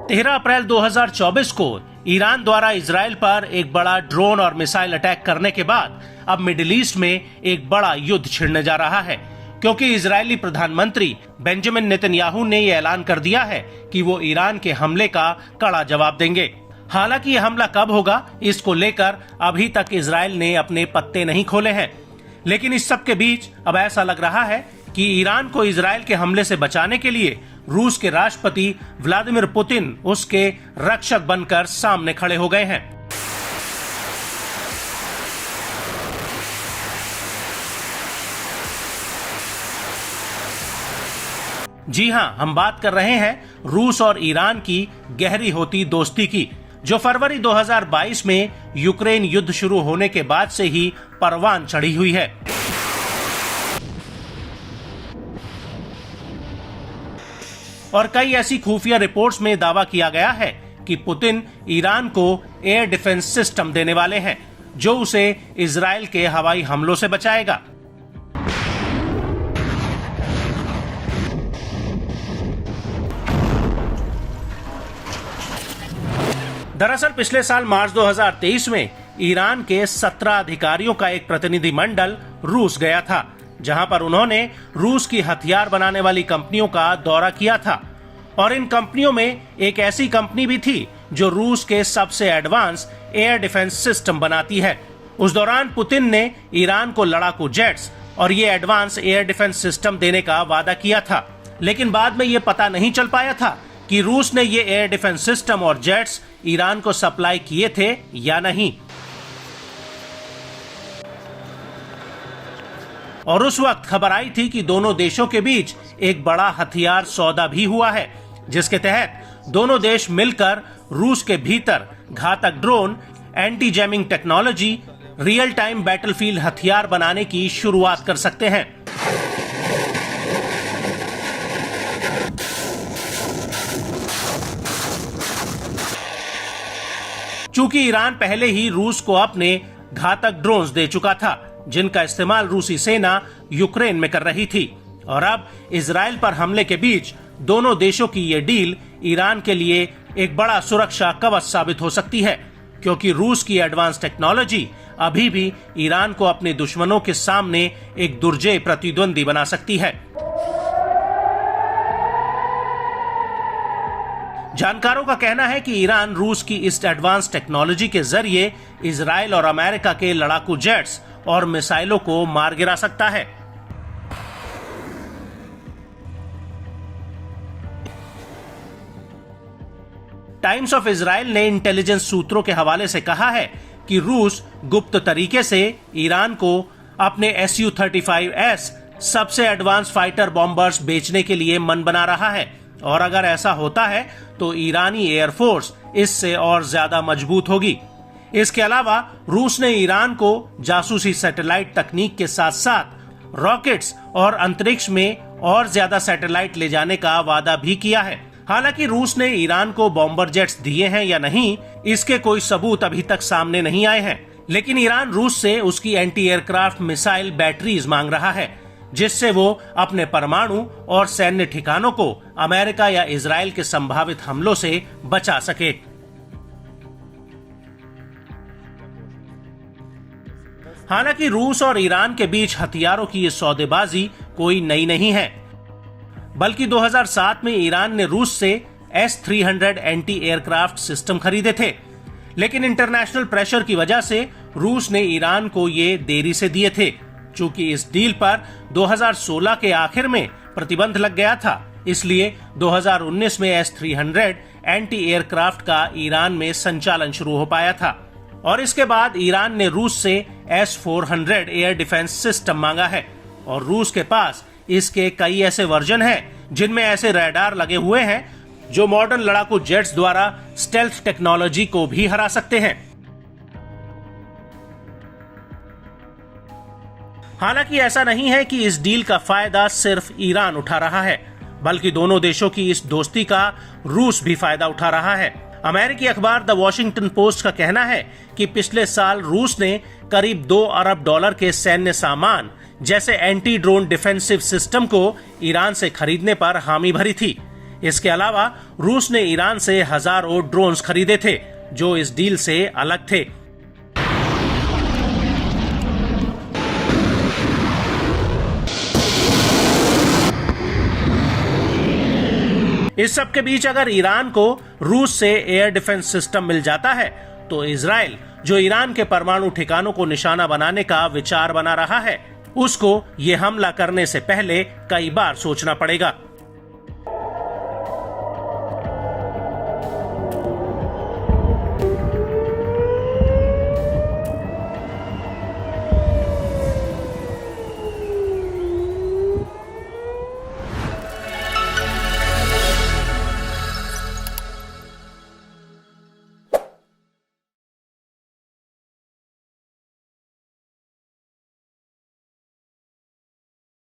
13 अप्रैल 2024 को ईरान द्वारा इजराइल पर एक बड़ा ड्रोन और मिसाइल अटैक करने के बाद अब मिडिल ईस्ट में एक बड़ा युद्ध छिड़ने जा रहा है, क्योंकि इजरायली प्रधानमंत्री बेंजामिन नेतन्याहू ने यह ऐलान कर दिया है कि वो ईरान के हमले का कड़ा जवाब देंगे। हालांकि यह हमला कब होगा, इसको लेकर अभी तक इजराइल ने अपने पत्ते नहीं खोले हैं। लेकिन इस सब के बीच अब ऐसा लग रहा है कि ईरान को इजराइल के हमले से बचाने के लिए रूस के राष्ट्रपति व्लादिमीर पुतिन उसके रक्षक बनकर सामने खड़े हो गए हैं। जी हां, हम बात कर रहे हैं रूस और ईरान की गहरी होती दोस्ती की, जो फरवरी 2022 में यूक्रेन युद्ध शुरू होने के बाद से ही परवान चढ़ी हुई है। और कई ऐसी खुफिया रिपोर्ट्स में दावा किया गया है कि पुतिन ईरान को एयर डिफेंस सिस्टम देने वाले हैं, जो उसे इजराइल के हवाई हमलों से बचाएगा। दरअसल पिछले साल मार्च 2023 में ईरान के 17 अधिकारियों का एक प्रतिनिधिमंडल रूस गया था, जहां पर उन्होंने रूस की हथियार बनाने वाली कंपनियों का दौरा किया था। और इन कंपनियों में एक ऐसी कंपनी भी थी जो रूस के सबसे एडवांस एयर डिफेंस सिस्टम बनाती है। उस दौरान पुतिन ने ईरान को लड़ाकू जेट्स और ये एडवांस एयर डिफेंस सिस्टम देने का वादा किया था, लेकिन बाद में ये पता नहीं चल पाया था कि रूस ने ये एयर डिफेंस सिस्टम और जेट्स ईरान को सप्लाई किए थे या नहीं। और उस वक्त खबर आई थी कि दोनों देशों के बीच एक बड़ा हथियार सौदा भी हुआ है, जिसके तहत दोनों देश मिलकर रूस के भीतर घातक drone, anti jamming technology, real time battlefield हथियार बनाने की शुरुआत कर सकते हैं। चूंकि ईरान पहले ही रूस को अपने घातक ड्रोन्स दे चुका था, जिनका इस्तेमाल रूसी सेना यूक्रेन में कर रही थी, और अब इजराइल पर हमले के बीच दोनों देशों की ये डील ईरान के लिए एक बड़ा सुरक्षा कवच साबित हो सकती है, क्योंकि रूस की एडवांस टेक्नोलॉजी अभी भी ईरान को अपने दुश्मनों के सामने एक दुर्जय प्रतिद्वंदी बना सकती है। जानकारों का कहना है कि ईरान रूस की इस एडवांस टेक्नोलॉजी के जरिए इजराइल और अमेरिका के लड़ाकू जेट्स और मिसाइलों को मार गिरा सकता है। टाइम्स ऑफ इजराइल ने इंटेलिजेंस सूत्रों के हवाले से कहा है कि रूस गुप्त तरीके से ईरान को अपने Su-35S सबसे एडवांस फाइटर बॉम्बर्स बेचने के लिए मन बना रहा है, और अगर ऐसा होता है तो ईरानी एयरफोर्स इससे और ज्यादा मजबूत होगी। इसके अलावा रूस ने ईरान को जासूसी सैटेलाइट तकनीक के साथ साथ रॉकेट्स और अंतरिक्ष में और ज्यादा सैटेलाइट ले जाने का वादा भी किया है। हालांकि रूस ने ईरान को बॉम्बर जेट्स दिए हैं या नहीं, इसके कोई सबूत अभी तक सामने नहीं आए हैं, लेकिन ईरान रूस से उसकी एंटी एयरक्राफ्ट मिसाइल बैटरीज मांग रहा है, जिससे वो अपने परमाणु और सैन्य ठिकानों को अमेरिका या इजराइल के संभावित हमलों से बचा सके। हालांकि रूस और ईरान के बीच हथियारों की ये सौदेबाजी कोई नई नहीं है, बल्कि 2007 में ईरान ने रूस से S-300 एंटी एयरक्राफ्ट सिस्टम खरीदे थे, लेकिन इंटरनेशनल प्रेशर की वजह से रूस ने ईरान को ये देरी से दिए थे। चूंकि इस डील पर 2016 के आखिर में प्रतिबंध लग गया था, इसलिए 2019 में S-300 एंटी एयरक्राफ्ट का ईरान में संचालन शुरू हो पाया था। और इसके बाद ईरान ने रूस से S-400 एयर डिफेंस सिस्टम मांगा है, और रूस के पास इसके कई ऐसे वर्जन हैं जिनमें ऐसे रडार लगे हुए हैं जो मॉडर्न लड़ाकू जेट्स द्वारा स्टेल्थ टेक्नोलॉजी को भी हरा सकते हैं। हालांकि ऐसा नहीं है कि इस डील का फायदा सिर्फ ईरान उठा रहा है, बल्कि दोनों देशों की इस दोस्ती का रूस भी फायदा उठा रहा है। अमेरिकी अखबार द वॉशिंगटन पोस्ट का कहना है कि पिछले साल रूस ने करीब $2 अरब के सैन्य सामान जैसे एंटी ड्रोन डिफेंसिव सिस्टम को ईरान से खरीदने पर हामी भरी थी। इसके अलावा रूस ने ईरान से हजारों ड्रोन्स खरीदे थे जो इस डील से अलग थे। इस सब के बीच अगर ईरान को रूस से एयर डिफेंस सिस्टम मिल जाता है तो इजराइल, जो ईरान के परमाणु ठिकानों को निशाना बनाने का विचार बना रहा है, उसको ये हमला करने से पहले कई बार सोचना पड़ेगा।